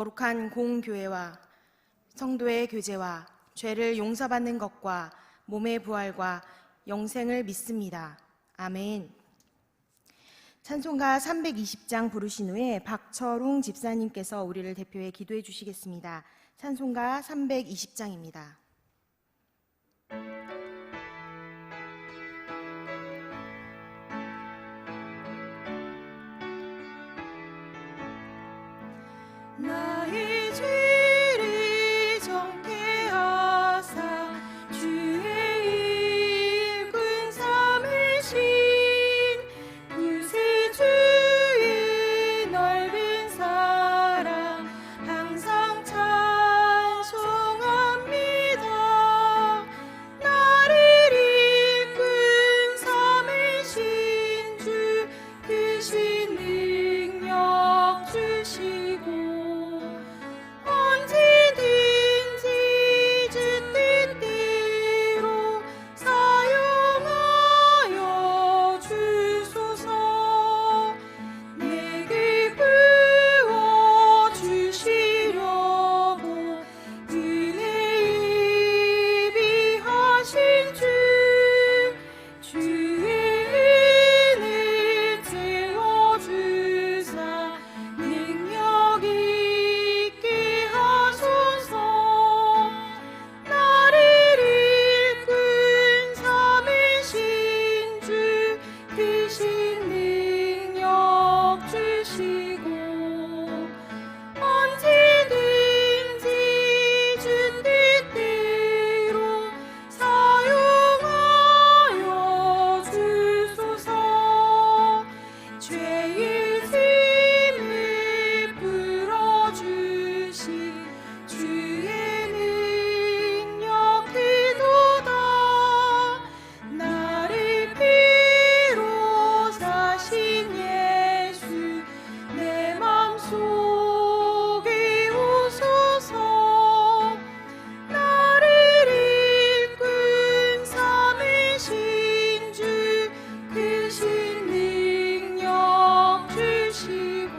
거룩한 공교회와 성도의 교제와 죄를 용서받는 것과 몸의 부활과 영생을 믿습니다. 아멘. 찬송가 320장 부르신 후에 박철웅 집사님께서 우리를 대표해 기도해 주시겠습니다. 찬송가 320장입니다. 나의 죄를 정케 하사 주의 일꾼 삼으신 구세주의 넓은 사랑 항상 찬송합니다. 나를 일꾼 삼으신 주 크신 능력 주시고 언제든지 주 뜻대로 사용하여 주소서. 내게 부어주시려고 은혜 예비하신 주의 은혜 채워주사 능력 있게 하소서. 나를 일꾼 삼으신 주 크신 능력 주시고 언제든지 주 뜻대로 사용하여 주소서. 죄의 짐을 풀어주시 주의 능력 크도다. 나를 피로 사신 예수 내 맘속에 오소서. 나를 일꾼 삼으신 주 크신 능력 주시고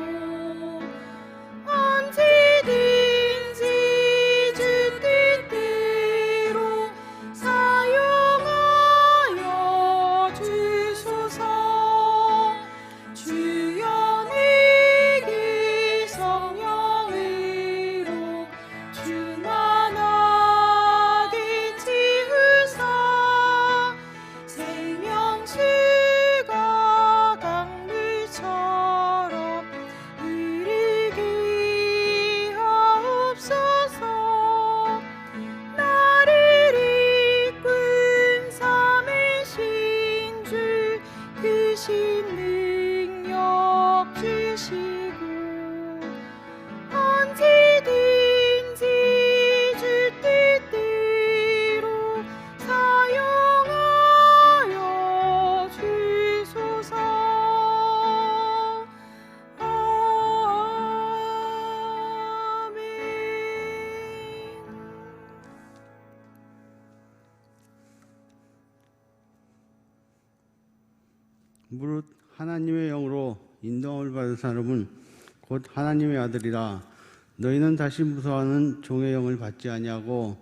언제든지 주 뜻대로 사용하여 주소서. 주여 내게 성령으로 충만하게 채우사 생명수가 강물처럼 흐르게 하옵소서. 나를 일꾼 삼으신 주 크신 능력 주시고 언제든지 주 뜻대로 사용하여 주소서. 아멘. 무릇 하나님의 영으로 인도함을 받은 사람은 곧 하나님의 아들이라. 너희는 다시 무서워하는 종의 영을 받지 아니하고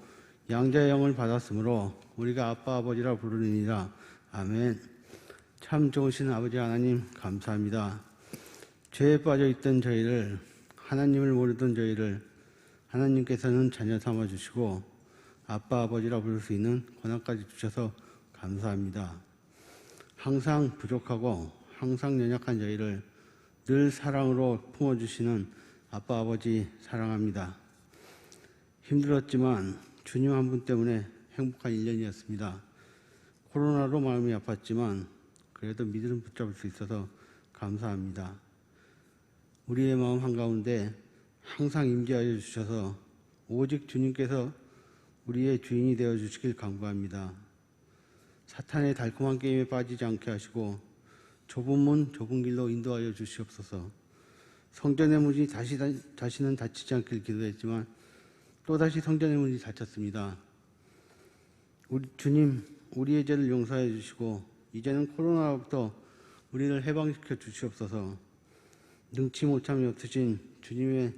양자의 영을 받았으므로 우리가 아빠 아버지라 부르느니라. 아멘. 참 좋으신 아버지 하나님 감사합니다. 죄에 빠져 있던 저희를, 하나님을 모르던 저희를 하나님께서는 자녀 삼아 주시고 아빠 아버지라 부를 수 있는 권한까지 주셔서 감사합니다. 항상 부족하고 항상 연약한 저희를 늘 사랑으로 품어주시는 아빠 아버지 사랑합니다. 힘들었지만 주님 한 분 때문에 행복한 1년이었습니다. 코로나로 마음이 아팠지만 그래도 믿음 붙잡을 수 있어서 감사합니다. 우리의 마음 한가운데 항상 임재하여 주셔서 오직 주님께서 우리의 주인이 되어 주시길 간구합니다. 사탄의 달콤한 게임에 빠지지 않게 하시고 좁은 문 좁은 길로 인도하여 주시옵소서. 성전의 문이 다시는 닫히지 않길 기도했지만 또다시 성전의 문이 닫혔습니다. 주님, 우리의 죄를 용서해 주시고 이제는 코로나로부터 우리를 해방시켜 주시옵소서. 능치 못함이 없으신 주님의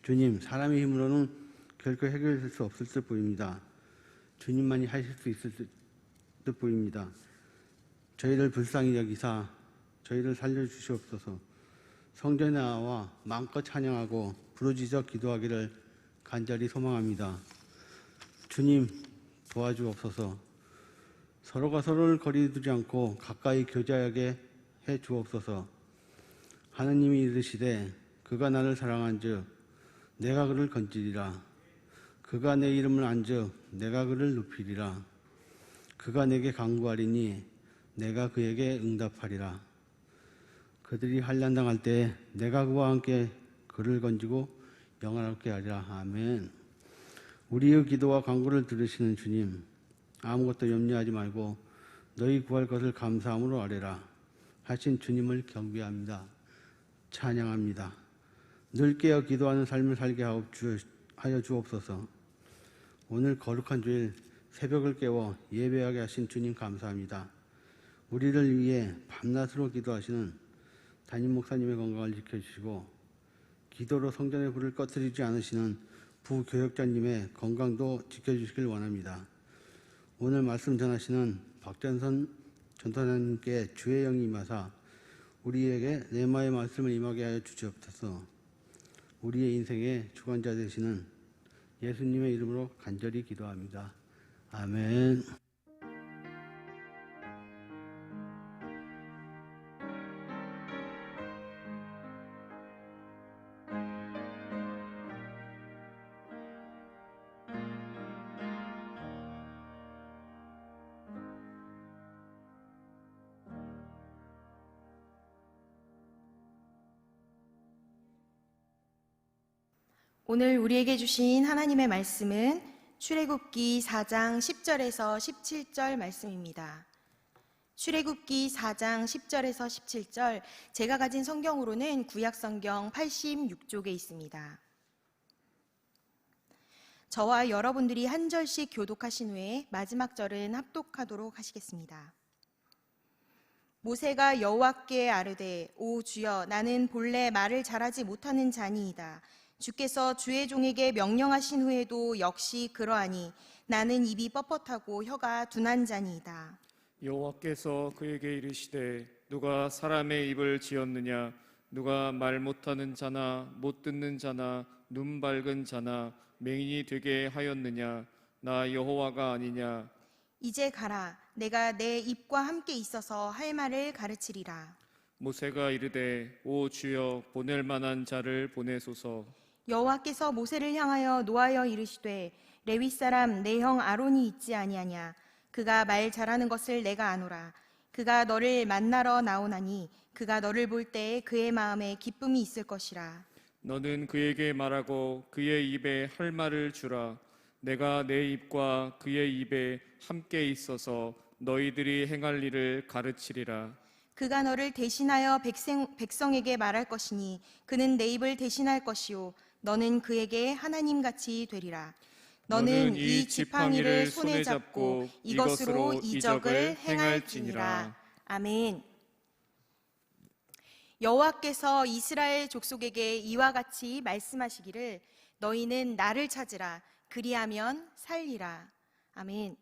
주님, 사람의 힘으로는 결코 해결될 수 없을 듯 보입니다. 주님만이 하실 수 있을 듯 보입니다. 저희를 불쌍히 여기사 저희를 살려주시옵소서. 성전에 나와 마음껏 찬양하고 부르짖어 기도하기를 간절히 소망합니다. 주님, 도와주옵소서. 서로가 서로를 거리두지 않고 가까이 교제하게 해 주옵소서. 하느님이 이르시되 그가 나를 사랑한즉 내가 그를 건지리라. 그가 내 이름을 안즉 내가 그를 높이리라. 그가 내게 간구하리니 내가 그에게 응답하리라. 그들이 환난당할 때 내가 그와 함께 그를 건지고 영원하게 하리라. 아멘. 우리의 기도와 간구를 들으시는 주님, 아무것도 염려하지 말고 너희 구할 것을 감사함으로 아뢰라 하신 주님을 경배합니다. 찬양합니다. 늘 깨어 기도하는 삶을 살게 하여 주옵소서. 오늘 거룩한 주일 새벽을 깨워 예배하게 하신 주님 감사합니다. 우리를 위해 밤낮으로 기도하시는 담임 목사님의 건강을 지켜주시고 기도로 성전의 불을 꺼뜨리지 않으시는 부교역자님의 건강도 지켜주시길 원합니다. 오늘 말씀 전하시는 박전선 전도사님께 주의 영이 임하사 우리에게 레마의 말씀을 임하게 하여 주시옵소서. 우리의 인생의 주관자 되시는 예수님의 이름으로 간절히 기도합니다. 아멘. 오늘 우리에게 주신 하나님의 말씀은 출애굽기 4장 10절에서 17절 말씀입니다. 출애굽기 4장 10절에서 17절, 제가 가진 성경으로는 구약성경 86쪽에 있습니다. 저와 여러분들이 한 절씩 교독하신 후에 마지막 절은 합독하도록 하시겠습니다. 모세가 여호와께 아뢰되 오 주여, 나는 본래 말을 잘하지 못하는 자니이다. 주께서 주의 종에게 명령하신 후에도 역시 그러하니 나는 입이 뻣뻣하고 혀가 둔한 자니이다. 여호와께서 그에게 이르시되 누가 사람의 입을 지었느냐? 누가 말 못하는 자나 못 듣는 자나 눈 밝은 자나 맹인이 되게 하였느냐? 나 여호와가 아니냐? 이제 가라. 내가 내 입과 함께 있어서 할 말을 가르치리라. 모세가 이르되 오 주여, 보낼 만한 자를 보내소서. 여호와께서 모세를 향하여 노하여 이르시되 레위 사람 내 형 아론이 있지 아니하냐? 그가 말 잘하는 것을 내가 아노라. 그가 너를 만나러 나오나니 그가 너를 볼 때에 그의 마음에 기쁨이 있을 것이라. 너는 그에게 말하고 그의 입에 할 말을 주라. 내가 내 입과 그의 입에 함께 있어서 너희들이 행할 일을 가르치리라. 그가 너를 대신하여 백성에게 말할 것이니 그는 내 입을 대신할 것이요 너는 그에게 하나님같이 되리라. 너는 이 지팡이를 손에 잡고 이것으로 이적을 행할지니라. 아멘. 여호와께서 이스라엘 족속에게 이와 같이 말씀하시기를 너희는 나를 찾으라. 그리하면 살리라. 아멘.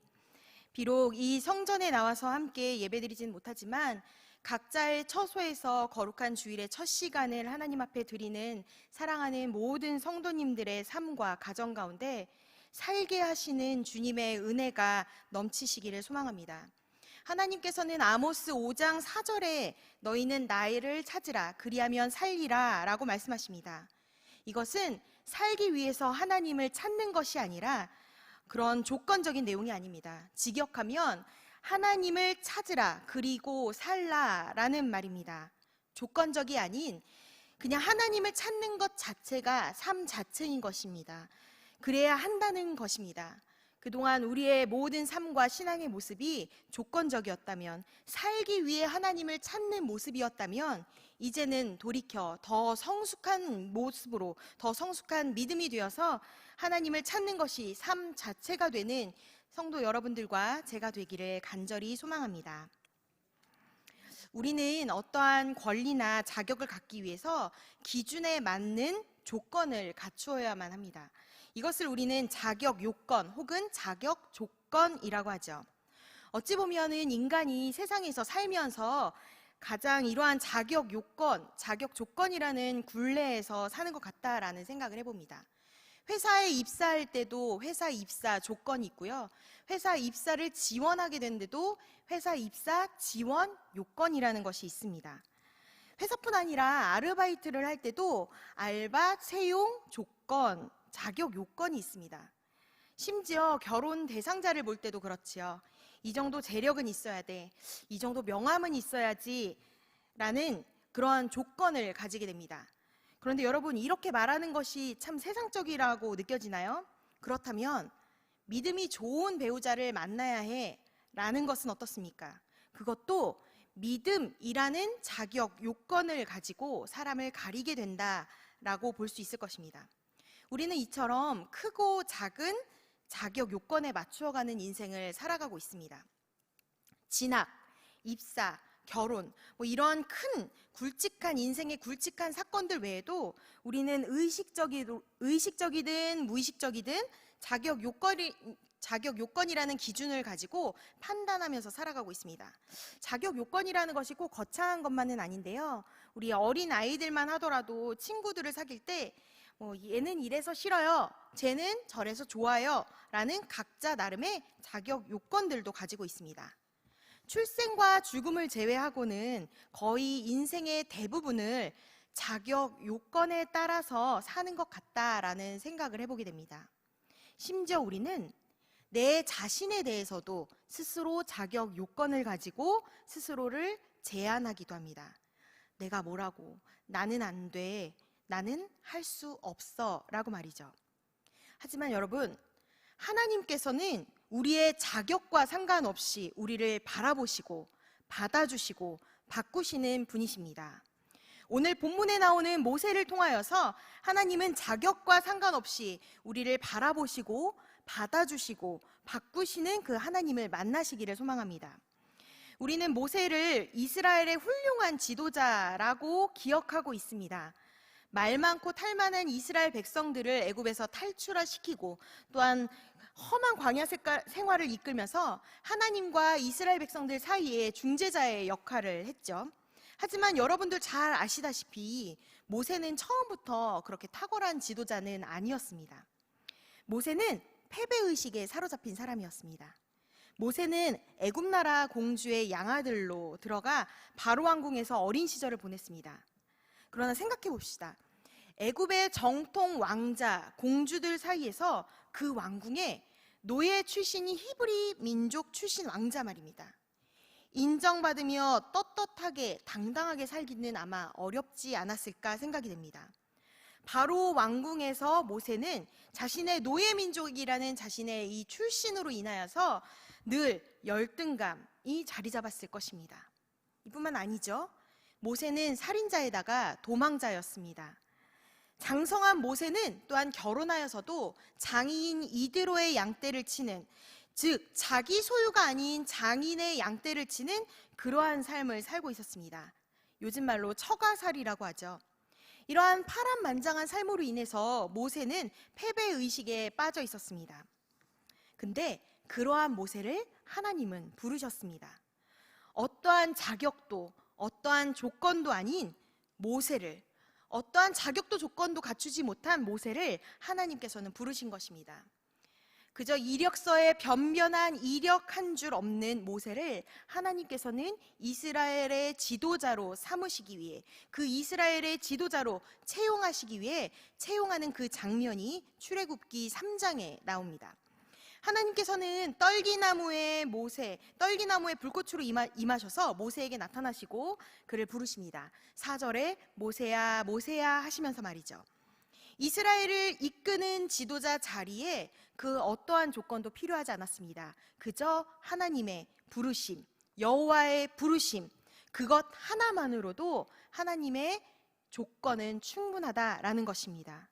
비록 이 성전에 나와서 함께 예배드리진 못하지만 각자의 처소에서 거룩한 주일의 첫 시간을 하나님 앞에 드리는 사랑하는 모든 성도님들의 삶과 가정 가운데 살게 하시는 주님의 은혜가 넘치시기를 소망합니다. 하나님께서는 아모스 5장 4절에 너희는 나를 찾으라 그리하면 살리라 라고 말씀하십니다. 이것은 살기 위해서 하나님을 찾는 것이 아니라 그런 조건적인 내용이 아닙니다. 직역하면 하나님을 찾으라 그리고 살라라는 말입니다. 조건적이 아닌 그냥 하나님을 찾는 것 자체가 삶 자체인 것입니다. 그래야 한다는 것입니다. 그동안 우리의 모든 삶과 신앙의 모습이 조건적이었다면, 살기 위해 하나님을 찾는 모습이었다면 이제는 돌이켜 더 성숙한 모습으로, 더 성숙한 믿음이 되어서 하나님을 찾는 것이 삶 자체가 되는 성도 여러분들과 제가 되기를 간절히 소망합니다. 우리는 어떠한 권리나 자격을 갖기 위해서 기준에 맞는 조건을 갖추어야만 합니다. 이것을 우리는 자격 요건 혹은 자격 조건이라고 하죠. 어찌 보면은 인간이 세상에서 살면서 가장 이러한 자격 요건, 자격 조건이라는 굴레에서 사는 것 같다라는 생각을 해봅니다. 회사에 입사할 때도 회사 입사 조건이 있고요. 회사 입사를 지원하게 되는데도 회사 입사 지원 요건이라는 것이 있습니다. 회사뿐 아니라 아르바이트를 할 때도 알바 채용 조건, 자격 요건이 있습니다. 심지어 결혼 대상자를 볼 때도 그렇지요. 이 정도 재력은 있어야 돼. 이 정도 명함은 있어야지. 라는 그러한 조건을 가지게 됩니다. 그런데 여러분, 이렇게 말하는 것이 참 세상적이라고 느껴지나요? 그렇다면 믿음이 좋은 배우자를 만나야 해 라는 것은 어떻습니까? 그것도 믿음이라는 자격 요건을 가지고 사람을 가리게 된다라고 볼 수 있을 것입니다. 우리는 이처럼 크고 작은 자격 요건에 맞추어가는 인생을 살아가고 있습니다. 진학, 입사, 결혼, 이런 큰 굵직한 인생의 굵직한 사건들 외에도 우리는 의식적이든 무의식적이든 자격 요건이라는 기준을 가지고 판단하면서 살아가고 있습니다. 자격 요건이라는 것이 꼭 거창한 것만은 아닌데요. 우리 어린 아이들만 하더라도 친구들을 사귈 때 얘는 이래서 싫어요, 쟤는 저래서 좋아요 라는 각자 나름의 자격 요건들도 가지고 있습니다. 출생과 죽음을 제외하고는 거의 인생의 대부분을 자격 요건에 따라서 사는 것 같다라는 생각을 해보게 됩니다. 심지어 우리는 내 자신에 대해서도 스스로 자격 요건을 가지고 스스로를 제한하기도 합니다. 내가 뭐라고, 나는 안 돼, 나는 할 수 없어 라고 말이죠. 하지만 여러분, 하나님께서는 우리의 자격과 상관없이 우리를 바라보시고 받아주시고 바꾸시는 분이십니다. 오늘 본문에 나오는 모세를 통하여서 하나님은 자격과 상관없이 우리를 바라보시고 받아주시고 바꾸시는 그 하나님을 만나시기를 소망합니다. 우리는 모세를 이스라엘의 훌륭한 지도자라고 기억하고 있습니다. 말 많고 탈 많은 이스라엘 백성들을 애굽에서 탈출시키고 또한 험한 광야 생활을 이끌면서 하나님과 이스라엘 백성들 사이에 중재자의 역할을 했죠. 하지만 여러분들 잘 아시다시피 모세는 처음부터 그렇게 탁월한 지도자는 아니었습니다. 모세는 패배의식에 사로잡힌 사람이었습니다. 모세는 애굽 나라 공주의 양아들로 들어가 바로 왕궁에서 어린 시절을 보냈습니다. 그러나 생각해 봅시다. 애굽의 정통 왕자, 공주들 사이에서 그 왕궁에 노예 출신이 히브리 민족 출신 왕자 말입니다. 인정받으며 떳떳하게 당당하게 살기는 아마 어렵지 않았을까 생각이 됩니다. 바로 왕궁에서 모세는 자신의 노예 민족이라는 자신의 이 출신으로 인하여서 늘 열등감이 자리 잡았을 것입니다. 이뿐만 아니죠. 모세는 살인자에다가 도망자였습니다. 장성한 모세는 또한 결혼하여서도 장인 이드로의 양떼를 치는, 즉 자기 소유가 아닌 장인의 양떼를 치는 그러한 삶을 살고 있었습니다. 요즘 말로 처가살이라고 하죠. 이러한 파란만장한 삶으로 인해서 모세는 패배의식에 빠져 있었습니다. 근데 그러한 모세를 하나님은 부르셨습니다. 어떠한 자격도 어떠한 조건도 아닌 모세를, 어떠한 자격도 조건도 갖추지 못한 모세를 하나님께서는 부르신 것입니다. 그저 이력서에 변변한 이력 한 줄 없는 모세를 하나님께서는 이스라엘의 지도자로 삼으시기 위해, 그 이스라엘의 지도자로 채용하시기 위해 채용하는 그 장면이 출애굽기 3장에 나옵니다. 하나님께서는 떨기나무의 불꽃으로 임하셔서 모세에게 나타나시고 그를 부르십니다. 4절에 모세야 모세야 하시면서 말이죠. 이스라엘을 이끄는 지도자 자리에 그 어떠한 조건도 필요하지 않았습니다. 그저 하나님의 부르심, 여호와의 부르심, 그것 하나만으로도 하나님의 조건은 충분하다라는 것입니다.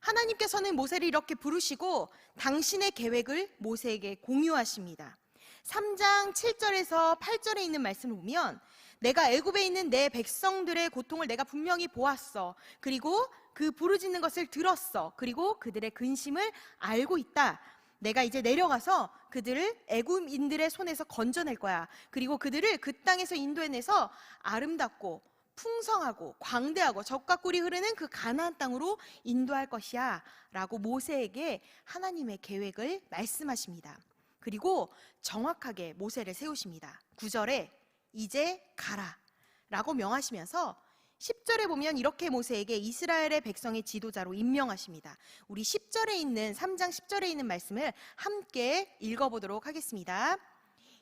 하나님께서는 모세를 이렇게 부르시고 당신의 계획을 모세에게 공유하십니다. 3장 7절에서 8절에 있는 말씀을 보면 내가 애굽에 있는 내 백성들의 고통을 내가 분명히 보았어. 그리고 그 부르짖는 것을 들었어. 그리고 그들의 근심을 알고 있다. 내가 이제 내려가서 그들을 애굽인들의 손에서 건져낼 거야. 그리고 그들을 그 땅에서 인도해내서 아름답고 풍성하고 광대하고 젖과 꿀이 흐르는 그 가나안 땅으로 인도할 것이야 라고 모세에게 하나님의 계획을 말씀하십니다. 그리고 정확하게 모세를 세우십니다. 9절에 이제 가라 라고 명하시면서 10절에 보면 이렇게 모세에게 이스라엘의 백성의 지도자로 임명하십니다. 우리 10절에 있는 3장 10절에 있는 말씀을 함께 읽어보도록 하겠습니다.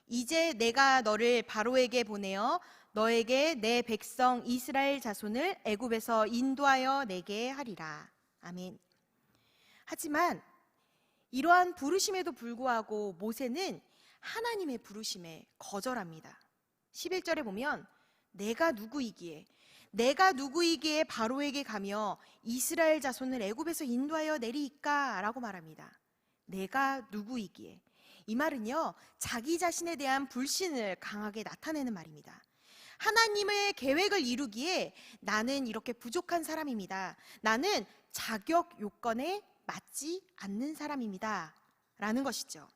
이제 내가 너를 바로에게 보내어 너에게 내 백성 이스라엘 자손을 애굽에서 인도하여 내게 하리라. 아멘. 하지만 이러한 부르심에도 불구하고 모세는 하나님의 부르심에 거절합니다. 11절에 보면 내가 누구이기에 바로에게 가며 이스라엘 자손을 애굽에서 인도하여 내리이까 라고 말합니다. 내가 누구이기에. 이 말은요, 자기 자신에 대한 불신을 강하게 나타내는 말입니다. 하나님의 계획을 이루기에 나는 이렇게 부족한 사람입니다. 나는 자격 요건에 맞지 않는 사람입니다 라는 것이죠.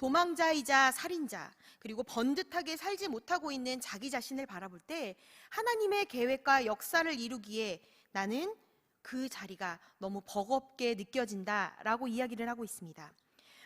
도망자이자 살인자, 그리고 번듯하게 살지 못하고 있는 자기 자신을 바라볼 때 하나님의 계획과 역사를 이루기에 나는 그 자리가 너무 버겁게 느껴진다라고 이야기를 하고 있습니다.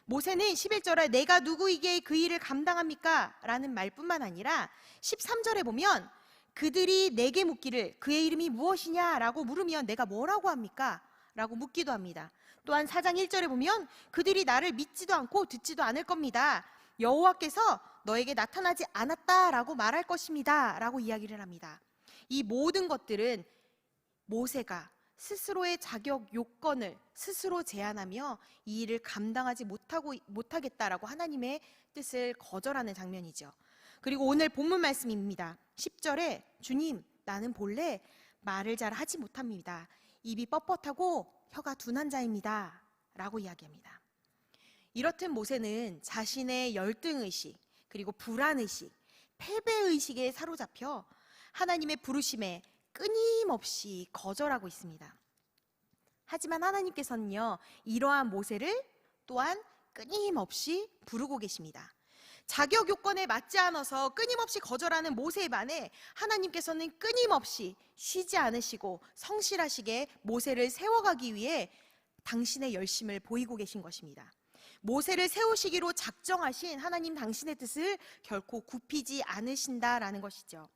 모세는 11절에 내가 누구이기에 그 일을 감당합니까? 라는 말뿐만 아니라 13절에 보면 그들이 내게 묻기를 그의 이름이 무엇이냐라고 물으면 내가 뭐라고 합니까? 라고 묻기도 합니다. 또한 4장 1절에 보면 그들이 나를 믿지도 않고 듣지도 않을 겁니다. 여호와께서 너에게 나타나지 않았다라고 말할 것입니다 라고 이야기를 합니다. 이 모든 것들은 모세가 스스로의 자격 요건을 스스로 제한하며 이 일을 감당하지 못하겠다라고 하나님의 뜻을 거절하는 장면이죠. 그리고 오늘 본문 말씀입니다. 10절에 주님, 나는 본래 말을 잘 하지 못합니다. 입이 뻣뻣하고 혀가 둔한 자입니다 라고 이야기합니다. 이렇듯 모세는 자신의 열등의식, 그리고 불안의식, 패배의식에 사로잡혀 하나님의 부르심에 끊임없이 거절하고 있습니다. 하지만 하나님께서는요, 이러한 모세를 또한 끊임없이 부르고 계십니다. 자격 요건에 맞지 않아서 끊임없이 거절하는 모세에 반해 하나님께서는 끊임없이 쉬지 않으시고 성실하시게 모세를 세워가기 위해 당신의 열심을 보이고 계신 것입니다. 모세를 세우시기로 작정하신 하나님 당신의 뜻을 결코 굽히지 않으신다라는 것이죠.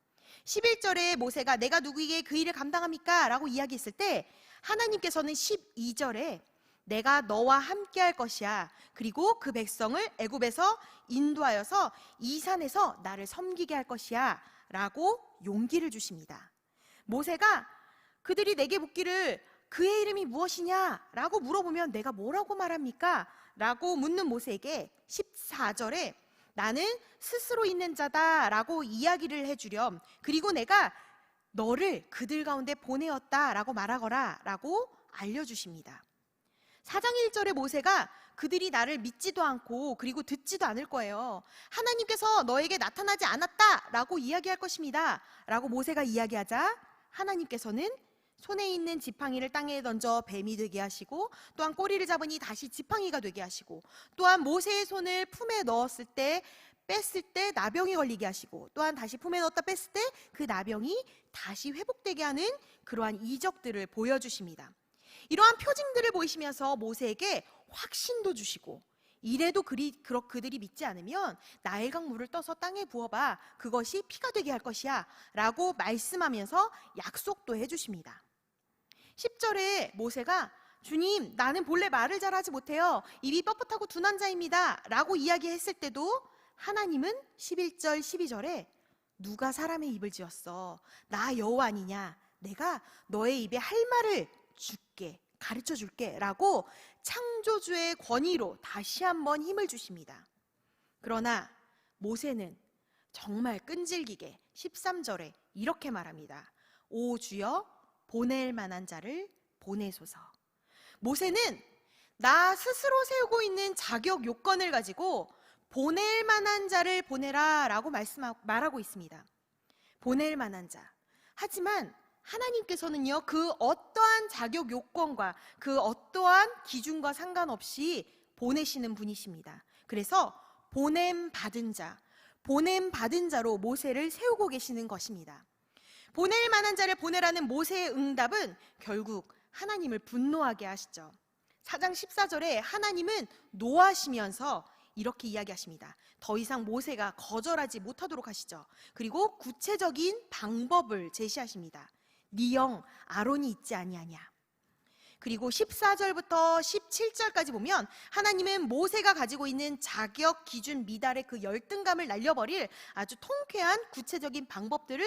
11절에 모세가 내가 누구에게 그 일을 감당합니까? 라고 이야기했을 때 하나님께서는 12절에 내가 너와 함께 할 것이야. 그리고 그 백성을 애굽에서 인도하여서 이 산에서 나를 섬기게 할 것이야 라고 용기를 주십니다. 모세가 그들이 내게 묻기를 그의 이름이 무엇이냐 라고 물어보면 내가 뭐라고 말합니까? 라고 묻는 모세에게 14절에 나는 스스로 있는 자다 라고 이야기를 해주렴. 그리고 내가 너를 그들 가운데 보내었다 라고 말하거라 라고 알려주십니다. 4장 1절에 모세가 그들이 나를 믿지도 않고 그리고 듣지도 않을 거예요. 하나님께서 너에게 나타나지 않았다 라고 이야기할 것입니다 라고 모세가 이야기하자 하나님께서는 손에 있는 지팡이를 땅에 던져 뱀이 되게 하시고 또한 꼬리를 잡으니 다시 지팡이가 되게 하시고 또한 모세의 손을 품에 넣었을 때 뺐을 때 나병이 걸리게 하시고 또한 다시 품에 넣었다 뺐을 때 그 나병이 다시 회복되게 하는 그러한 이적들을 보여주십니다. 이러한 표징들을 보이시면서 모세에게 확신도 주시고 이래도 그들이 믿지 않으면 나일강 물을 떠서 땅에 부어봐 그것이 피가 되게 할 것이야 라고 말씀하면서 약속도 해주십니다. 10절에 모세가 주님, 나는 본래 말을 잘하지 못해요. 입이 뻣뻣하고 둔한 자입니다 라고 이야기했을 때도 하나님은 11절 12절에 누가 사람의 입을 지었어? 나 여호와 아니냐? 내가 너의 입에 할 말을 줄게, 가르쳐 줄게 라고 창조주의 권위로 다시 한번 힘을 주십니다. 그러나 모세는 정말 끈질기게 13절에 이렇게 말합니다. 오 주여, 보낼 만한 자를 보내소서. 모세는 나 스스로 세우고 있는 자격 요건을 가지고 보낼 만한 자를 보내라 라고 말하고 있습니다. 보낼 만한 자. 하지만 하나님께서는요, 그 어떠한 자격 요건과 그 어떠한 기준과 상관없이 보내시는 분이십니다. 그래서 보냄 받은 자로 모세를 세우고 계시는 것입니다. 보낼 만한 자를 보내라는 모세의 응답은 결국 하나님을 분노하게 하시죠. 4장 14절에 하나님은 노하시면서 이렇게 이야기하십니다. 더 이상 모세가 거절하지 못하도록 하시죠. 그리고 구체적인 방법을 제시하십니다. 네 형 아론이 있지 아니하냐. 그리고 14절부터 17절까지 보면 하나님은 모세가 가지고 있는 자격, 기준, 미달의 그 열등감을 날려버릴 아주 통쾌한 구체적인 방법들을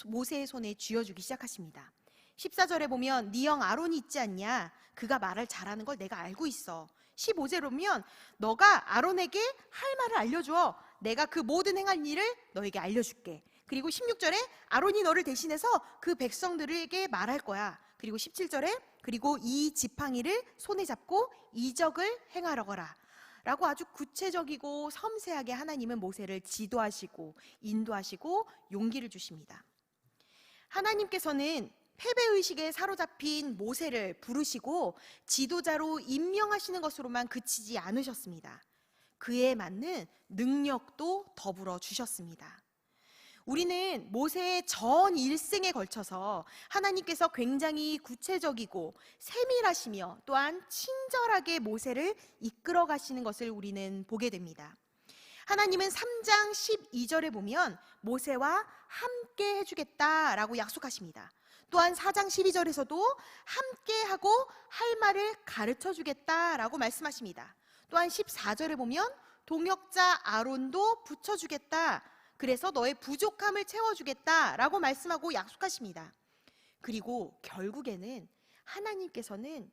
모세의 손에 쥐어주기 시작하십니다. 14절에 보면 네 형 아론이 있지 않냐. 그가 말을 잘하는 걸 내가 알고 있어. 15절에 보면 너가 아론에게 할 말을 알려줘. 내가 그 모든 행할 일을 너에게 알려줄게. 그리고 16절에 아론이 너를 대신해서 그 백성들에게 말할 거야. 그리고 17절에 그리고 이 지팡이를 손에 잡고 이적을 행하려거라 라고 아주 구체적이고 섬세하게 하나님은 모세를 지도하시고 인도하시고 용기를 주십니다. 하나님께서는 패배의식에 사로잡힌 모세를 부르시고 지도자로 임명하시는 것으로만 그치지 않으셨습니다. 그에 맞는 능력도 더불어 주셨습니다. 우리는 모세의 전 일생에 걸쳐서 하나님께서 굉장히 구체적이고 세밀하시며 또한 친절하게 모세를 이끌어 가시는 것을 우리는 보게 됩니다. 하나님은 3장 12절에 보면 모세와 함께 해주겠다라고 약속하십니다. 또한 4장 12절에서도 함께하고 할 말을 가르쳐 주겠다라고 말씀하십니다. 또한 14절에 보면 동역자 아론도 붙여주겠다. 그래서 너의 부족함을 채워주겠다라고 말씀하고 약속하십니다. 그리고 결국에는 하나님께서는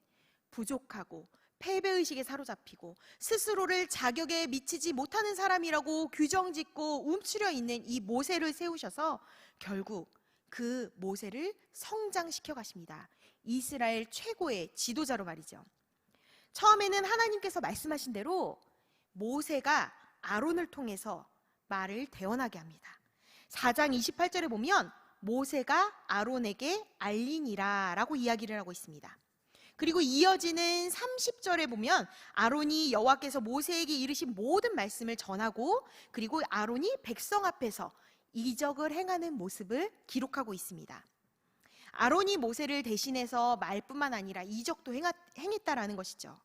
부족하고 패배의식에 사로잡히고 스스로를 자격에 미치지 못하는 사람이라고 규정짓고 움츠려 있는 이 모세를 세우셔서 결국 그 모세를 성장시켜 가십니다. 이스라엘 최고의 지도자로 말이죠. 처음에는 하나님께서 말씀하신 대로 모세가 아론을 통해서 말을 대언하게 합니다. 4장 28절에 보면 모세가 아론에게 알리니라 라고 이야기를 하고 있습니다. 그리고 이어지는 30절에 보면 아론이 여호와께서 모세에게 이르신 모든 말씀을 전하고 그리고 아론이 백성 앞에서 이적을 행하는 모습을 기록하고 있습니다. 아론이 모세를 대신해서 말뿐만 아니라 이적도 행했다라는 것이죠.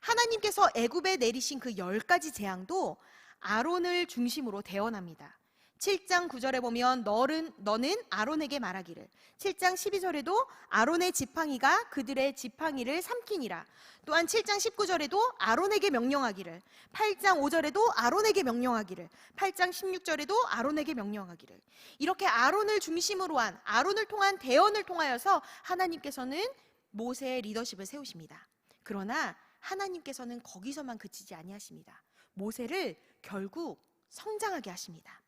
하나님께서 애굽에 내리신 그 10가지 재앙도 아론을 중심으로 대언합니다. 7장 9절에 보면 너는 아론에게 말하기를, 7장 12절에도 아론의 지팡이가 그들의 지팡이를 삼키니라. 또한 7장 19절에도 아론에게 명령하기를, 8장 5절에도 아론에게 명령하기를, 8장 16절에도 아론에게 명령하기를. 이렇게 아론을 중심으로 한 아론을 통한 대언을 통하여서 하나님께서는 모세의 리더십을 세우십니다. 그러나 하나님께서는 거기서만 그치지 아니하십니다. 모세를 결국 성장하게 하십니다.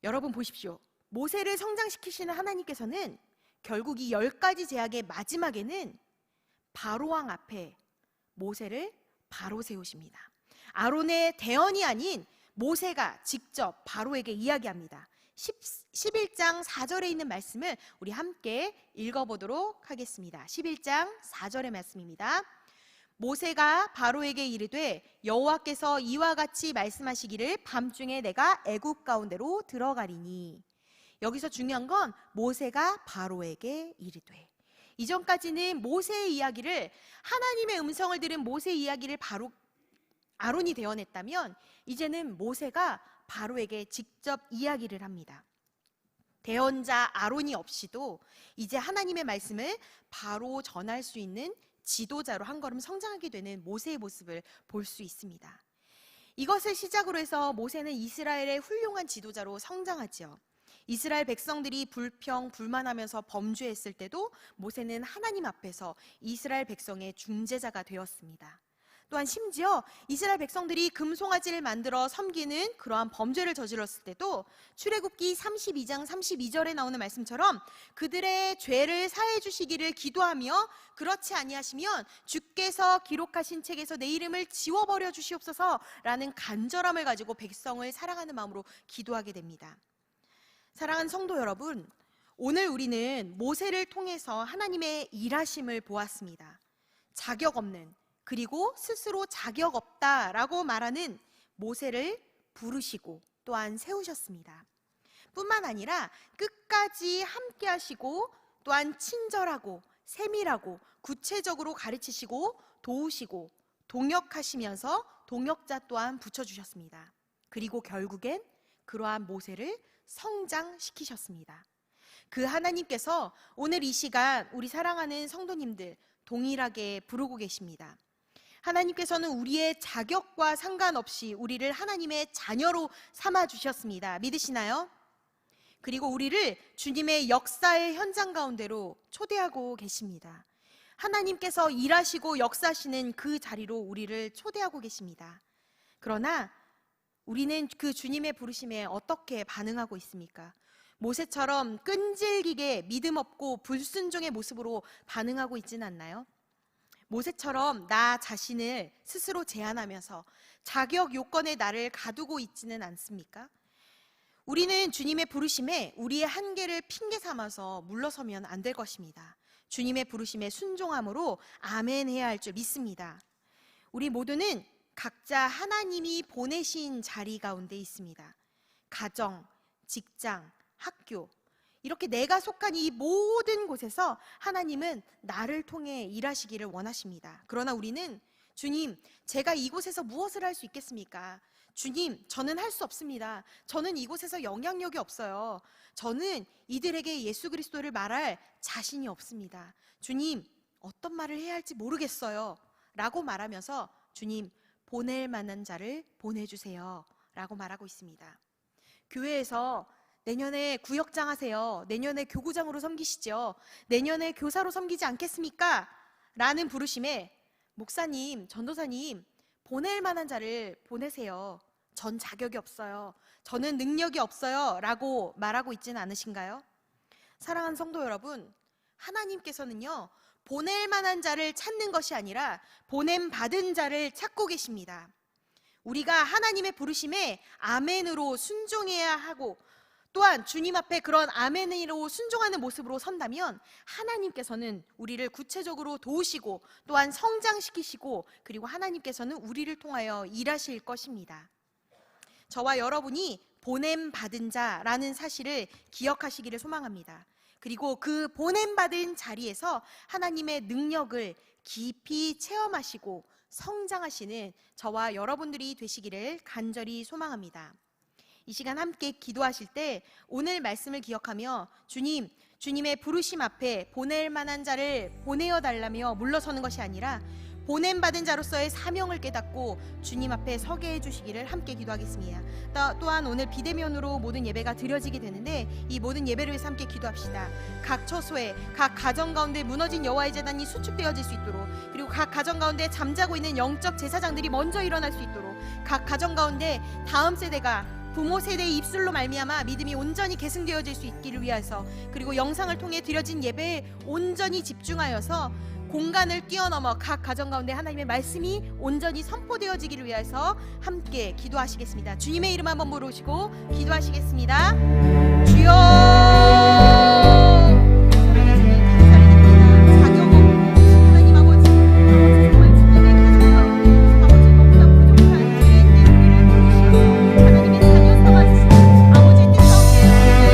여러분 보십시오. 모세를 성장시키시는 하나님께서는 결국 이 10가지 제약의 마지막에는 바로왕 앞에 모세를 바로 세우십니다. 아론의 대언이 아닌 모세가 직접 바로에게 이야기합니다. 11장 4절에 있는 말씀을 우리 함께 읽어보도록 하겠습니다. 11장 4절의 말씀입니다. 모세가 바로에게 이르되 여호와께서 이와 같이 말씀하시기를 밤중에 내가 애굽 가운데로 들어가리니. 여기서 중요한 건 모세가 바로에게 이르되, 이전까지는 모세의 이야기를, 하나님의 음성을 들은 모세의 이야기를 바로 아론이 대언했다면 이제는 모세가 바로에게 직접 이야기를 합니다. 대언자 아론이 없이도 이제 하나님의 말씀을 바로 전할 수 있는 지도자로 한 걸음 성장하게 되는 모세의 모습을 볼 수 있습니다. 이것을 시작으로 해서 모세는 이스라엘의 훌륭한 지도자로 성장하지요. 이스라엘 백성들이 불평불만하면서 범죄했을 때도 모세는 하나님 앞에서 이스라엘 백성의 중재자가 되었습니다. 또한 심지어 이스라엘 백성들이 금송아지를 만들어 섬기는 그러한 범죄를 저질렀을 때도 출애굽기 32장 32절에 나오는 말씀처럼 그들의 죄를 사해 주시기를 기도하며 그렇지 아니하시면 주께서 기록하신 책에서 내 이름을 지워버려 주시옵소서라는 간절함을 가지고 백성을 사랑하는 마음으로 기도하게 됩니다. 사랑하는 성도 여러분, 오늘 우리는 모세를 통해서 하나님의 일하심을 보았습니다. 자격 없는, 그리고 스스로 자격 없다라고 말하는 모세를 부르시고 또한 세우셨습니다. 뿐만 아니라 끝까지 함께 하시고 또한 친절하고 세밀하고 구체적으로 가르치시고 도우시고 동역하시면서 동역자 또한 붙여주셨습니다. 그리고 결국엔 그러한 모세를 성장시키셨습니다. 그 하나님께서 오늘 이 시간 우리 사랑하는 성도님들 동일하게 부르고 계십니다. 하나님께서는 우리의 자격과 상관없이 우리를 하나님의 자녀로 삼아주셨습니다. 믿으시나요? 그리고 우리를 주님의 역사의 현장 가운데로 초대하고 계십니다. 하나님께서 일하시고 역사하시는 그 자리로 우리를 초대하고 계십니다. 그러나 우리는 그 주님의 부르심에 어떻게 반응하고 있습니까? 모세처럼 끈질기게 믿음 없고 불순종의 모습으로 반응하고 있지는 않나요? 모세처럼 나 자신을 스스로 제한하면서 자격 요건에 나를 가두고 있지는 않습니까? 우리는 주님의 부르심에 우리의 한계를 핑계 삼아서 물러서면 안 될 것입니다. 주님의 부르심에 순종함으로 아멘 해야 할 줄 믿습니다. 우리 모두는 각자 하나님이 보내신 자리 가운데 있습니다. 가정, 직장, 학교, 이렇게 내가 속한 이 모든 곳에서 하나님은 나를 통해 일하시기를 원하십니다. 그러나 우리는 주님, 제가 이곳에서 무엇을 할 수 있겠습니까? 주님, 저는 할 수 없습니다. 저는 이곳에서 영향력이 없어요. 저는 이들에게 예수 그리스도를 말할 자신이 없습니다. 주님, 어떤 말을 해야 할지 모르겠어요. 라고 말하면서 주님, 보낼 만한 자를 보내주세요. 라고 말하고 있습니다. 교회에서 내년에 구역장 하세요. 내년에 교구장으로 섬기시죠. 내년에 교사로 섬기지 않겠습니까? 라는 부르심에 목사님, 전도사님, 보낼 만한 자를 보내세요. 전 자격이 없어요. 저는 능력이 없어요. 라고 말하고 있지는 않으신가요? 사랑하는 성도 여러분, 하나님께서는요, 보낼 만한 자를 찾는 것이 아니라 보냄 받은 자를 찾고 계십니다. 우리가 하나님의 부르심에 아멘으로 순종해야 하고 또한 주님 앞에 그런 아멘으로 순종하는 모습으로 선다면 하나님께서는 우리를 구체적으로 도우시고 또한 성장시키시고 그리고 하나님께서는 우리를 통하여 일하실 것입니다. 저와 여러분이 보냄 받은 자라는 사실을 기억하시기를 소망합니다. 그리고 그 보냄 받은 자리에서 하나님의 능력을 깊이 체험하시고 성장하시는 저와 여러분들이 되시기를 간절히 소망합니다. 이 시간 함께 기도하실 때 오늘 말씀을 기억하며 주님의 부르심 앞에 보낼 만한 자를 보내어 달라며 물러서는 것이 아니라 보냄받은 자로서의 사명을 깨닫고 주님 앞에 서게 해주시기를 함께 기도하겠습니다. 또한 오늘 비대면으로 모든 예배가 드려지게 되는데 이 모든 예배를 위해서 함께 기도합시다. 각 처소에 각 가정 가운데 무너진 여호와의 제단이 수축되어질 수 있도록, 그리고 각 가정 가운데 잠자고 있는 영적 제사장들이 먼저 일어날 수 있도록, 각 가정 가운데 다음 세대가 부모 세대의 입술로 말미암아 믿음이 온전히 계승되어질 수 있기를 위해서, 그리고 영상을 통해 드려진 예배에 온전히 집중하여서 공간을 뛰어넘어 각 가정 가운데 하나님의 말씀이 온전히 선포되어지기를 위해서 함께 기도하시겠습니다. 주님의 이름 한번 부르시고 기도하시겠습니다. 주여